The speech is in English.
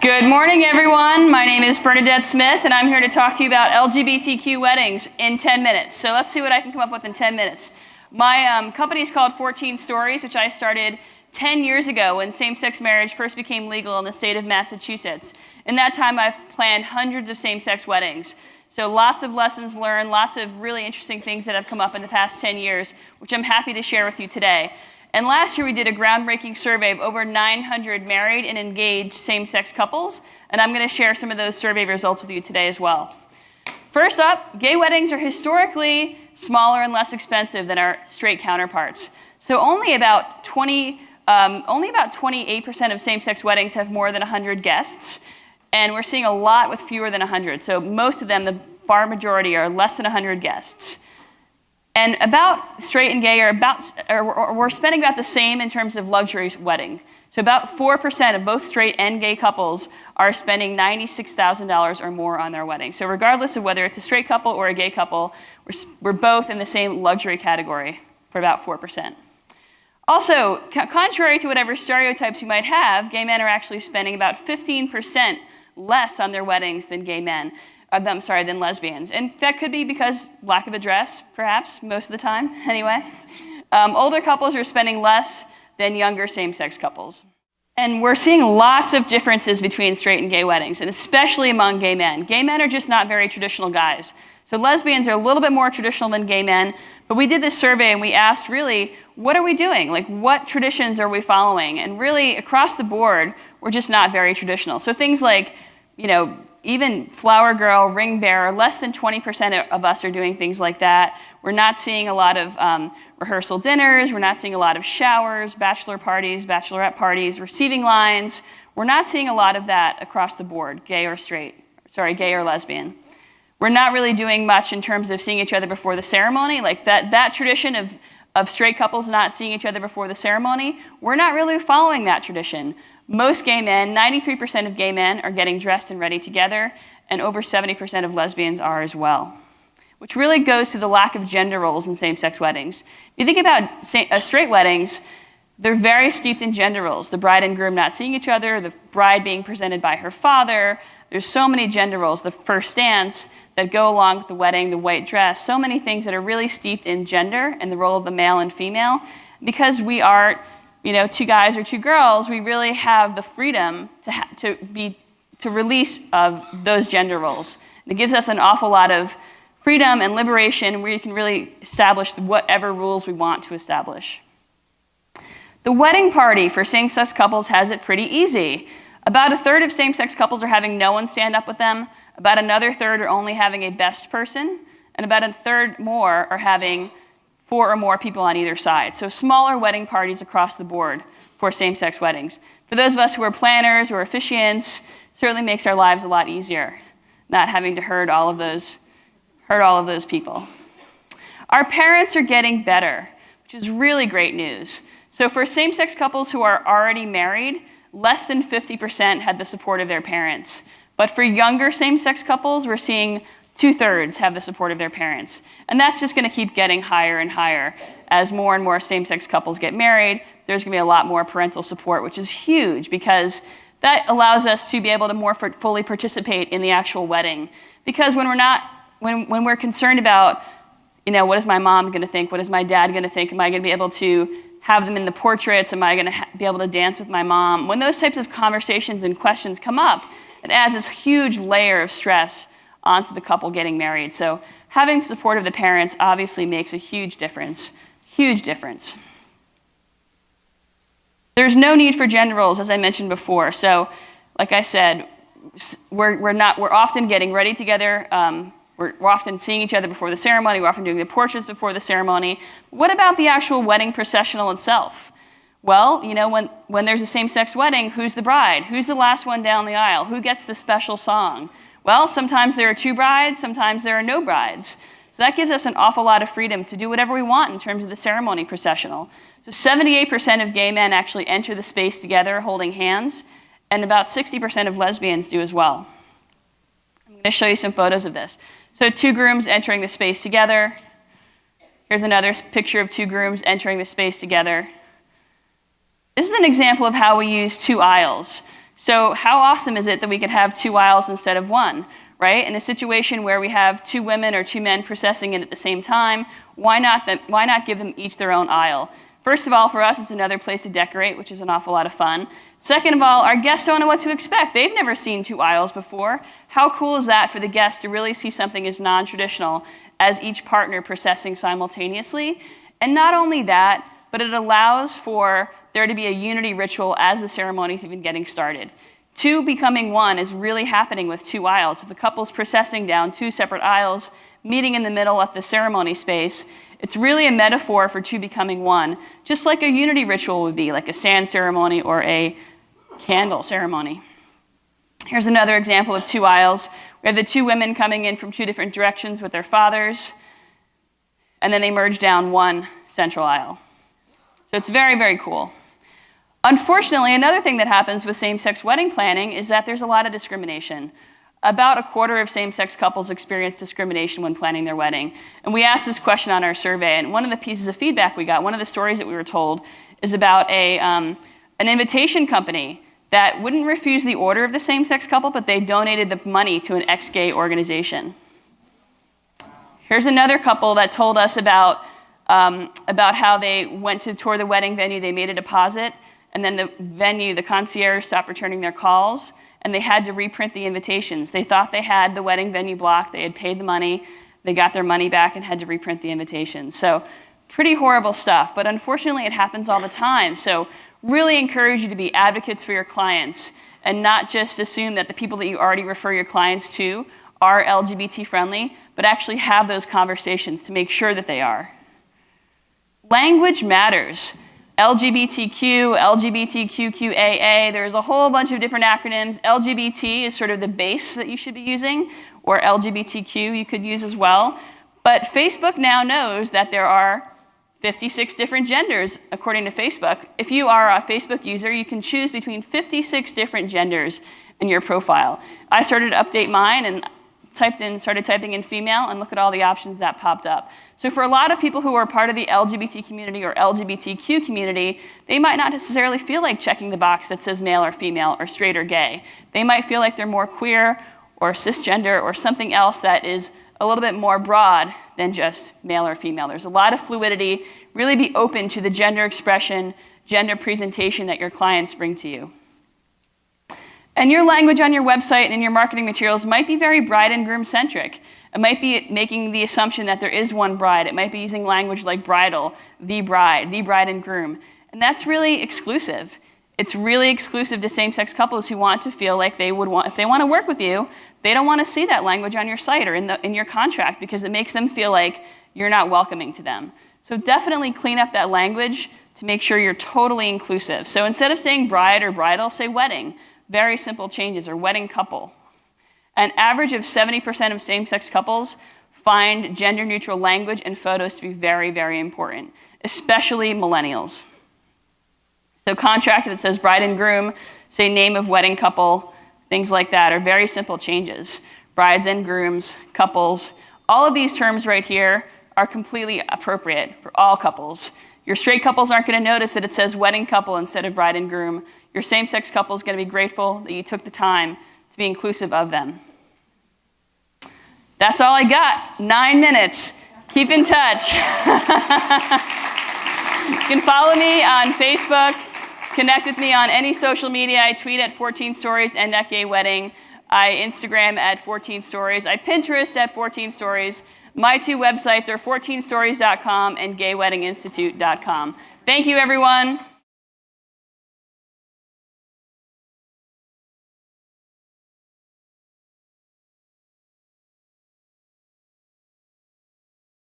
Good morning, everyone. My name is Bernadette Smith, and I'm here to talk to you about LGBTQ weddings in 10 minutes. So let's see what I can come up with in 10 minutes. My company is called 14 Stories, which I started 10 years ago when same-sex marriage first became legal in the state of Massachusetts. In that time, I've planned hundreds of same-sex weddings. So lots of lessons learned, lots of really interesting things that have come up in the past 10 years, which I'm happy to share with you today. And last year we did a groundbreaking survey of over 900 married and engaged same-sex couples, and I'm going to share some of those survey results with you today as well. First up, gay weddings are historically smaller and less expensive than our straight counterparts. So only about 28% of same-sex weddings have more than 100 guests, and we're seeing a lot with fewer than 100. So most of them, the far majority, are less than 100 guests. And about straight and gay we're spending about the same in terms of luxury wedding. So about 4% of both straight and gay couples are spending $96,000 or more on their wedding. So regardless of whether it's a straight couple or a gay couple, we're both in the same luxury category for about 4%. Also, contrary to whatever stereotypes you might have, gay men are actually spending about 15% less on their weddings than than lesbians. And that could be because lack of a dress, perhaps, most of the time, anyway. Older couples are spending less than younger same-sex couples. And we're seeing lots of differences between straight and gay weddings, and especially among gay men. Gay men are just not very traditional guys. So lesbians are a little bit more traditional than gay men, but we did this survey and we asked, really, what are we doing? Like, what traditions are we following? And really, across the board, we're just not very traditional. So things like, even flower girl, ring bearer, less than 20% of us are doing things like that. We're not seeing a lot of rehearsal dinners. We're not seeing a lot of showers, bachelor parties, bachelorette parties, receiving lines. We're not seeing a lot of that across the board, gay or lesbian. We're not really doing much in terms of seeing each other before the ceremony. Like that tradition of straight couples not seeing each other before the ceremony, we're not really following that tradition. Most gay men, 93% of gay men, are getting dressed and ready together, and over 70% of lesbians are as well, which really goes to the lack of gender roles in same-sex weddings. If you think about straight weddings, they're very steeped in gender roles. The bride and groom not seeing each other, the bride being presented by her father. There's so many gender roles, the first dance that go along with the wedding, the white dress, so many things that are really steeped in gender and the role of the male and female. Because we are two guys or two girls, we really have the freedom to release of those gender roles. And it gives us an awful lot of freedom and liberation where you can really establish whatever rules we want to establish. The wedding party for same-sex couples has it pretty easy. About a third of same-sex couples are having no one stand up with them. About another third are only having a best person. And about a third more are having 4 or more people on either side. So smaller wedding parties across the board for same-sex weddings. For those of us who are planners or officiants, certainly makes our lives a lot easier, not having to herd all of those people. Our parents are getting better, which is really great news. So for same-sex couples who are already married, less than 50% had the support of their parents. But for younger same-sex couples, we're seeing 2/3 have the support of their parents. And that's just going to keep getting higher and higher. As more and more same-sex couples get married, there's going to be a lot more parental support, which is huge because that allows us to be able to more fully participate in the actual wedding. Because when we're concerned about, what is my mom going to think? What is my dad going to think? Am I going to be able to have them in the portraits? Am I going to be able to dance with my mom? When those types of conversations and questions come up, it adds this huge layer of stress onto the couple getting married. So having the support of the parents obviously makes a huge difference. Huge difference. There's no need for gender roles, as I mentioned before. So, like I said, we're often getting ready together. We're often seeing each other before the ceremony. We're often doing the portraits before the ceremony. What about the actual wedding processional itself? Well, when there's a same-sex wedding, who's the bride? Who's the last one down the aisle? Who gets the special song? Well, sometimes there are 2 brides, sometimes there are no brides. So that gives us an awful lot of freedom to do whatever we want in terms of the ceremony processional. So 78% of gay men actually enter the space together holding hands, and about 60% of lesbians do as well. I'm going to show you some photos of this. So 2 grooms entering the space together. Here's another picture of 2 grooms entering the space together. This is an example of how we use 2 aisles. So how awesome is it that we could have 2 aisles instead of 1, right? In a situation where we have 2 women or 2 men processing it at the same time, why not give them each their own aisle? First of all, for us, it's another place to decorate, which is an awful lot of fun. Second of all, our guests don't know what to expect. They've never seen 2 aisles before. How cool is that for the guests to really see something as non-traditional as each partner processing simultaneously? And not only that, but it allows for there to be a unity ritual as the ceremony is even getting started. 2 becoming 1 is really happening with 2 aisles. If the couple's processing down 2 separate aisles, meeting in the middle at the ceremony space, it's really a metaphor for 2 becoming 1, just like a unity ritual would be, like a sand ceremony or a candle ceremony. Here's another example of 2 aisles. We have the 2 women coming in from 2 different directions with their fathers, and then they merge down 1 central aisle. So it's very, very cool. Unfortunately, another thing that happens with same-sex wedding planning is that there's a lot of discrimination. About a quarter of same-sex couples experience discrimination when planning their wedding. And we asked this question on our survey, and one of the pieces of feedback we got, one of the stories that we were told, is about an invitation company that wouldn't refuse the order of the same-sex couple, but they donated the money to an ex-gay organization. Here's another couple that told us about how they went to tour the wedding venue, they made a deposit, and then the concierge stopped returning their calls, and they had to reprint the invitations. They thought they had the wedding venue blocked, they had paid the money, they got their money back and had to reprint the invitations. So pretty horrible stuff, but unfortunately it happens all the time. So really encourage you to be advocates for your clients and not just assume that the people that you already refer your clients to are LGBT friendly, but actually have those conversations to make sure that they are. Language matters. LGBTQ, LGBTQQAA, there's a whole bunch of different acronyms. LGBT is sort of the base that you should be using, or LGBTQ you could use as well. But Facebook now knows that there are 56 different genders, according to Facebook. If you are a Facebook user, you can choose between 56 different genders in your profile. I started to update mine and started typing in female, and look at all the options that popped up. So for a lot of people who are part of the LGBT community or LGBTQ community, they might not necessarily feel like checking the box that says male or female or straight or gay. They might feel like they're more queer or cisgender or something else that is a little bit more broad than just male or female. There's a lot of fluidity. Really be open to the gender expression, gender presentation that your clients bring to you. And your language on your website and in your marketing materials might be very bride and groom centric. It might be making the assumption that there is one bride. It might be using language like bridal, the bride and groom. And that's really exclusive. It's really exclusive to same-sex couples who want to feel like if they want to work with you, they don't want to see that language on your site or in your contract because it makes them feel like you're not welcoming to them. So definitely clean up that language to make sure you're totally inclusive. So instead of saying bride or bridal, say wedding. Very simple changes, or wedding couple. An average of 70% of same-sex couples find gender-neutral language and photos to be very, very important, especially millennials. So contract, if it says bride and groom, say name of wedding couple, things like that are very simple changes. Brides and grooms, couples, all of these terms right here are completely appropriate for all couples. Your straight couples aren't going to notice that it says wedding couple instead of bride and groom. Your same-sex couple is going to be grateful that you took the time to be inclusive of them. That's all I got. 9 minutes. Keep in touch. You can follow me on Facebook, connect with me on any social media. I tweet at 14 Stories and at Gay Wedding. I Instagram at 14 Stories. I Pinterest at 14 Stories. My 2 websites are 14stories.com and gayweddinginstitute.com. Thank you, everyone.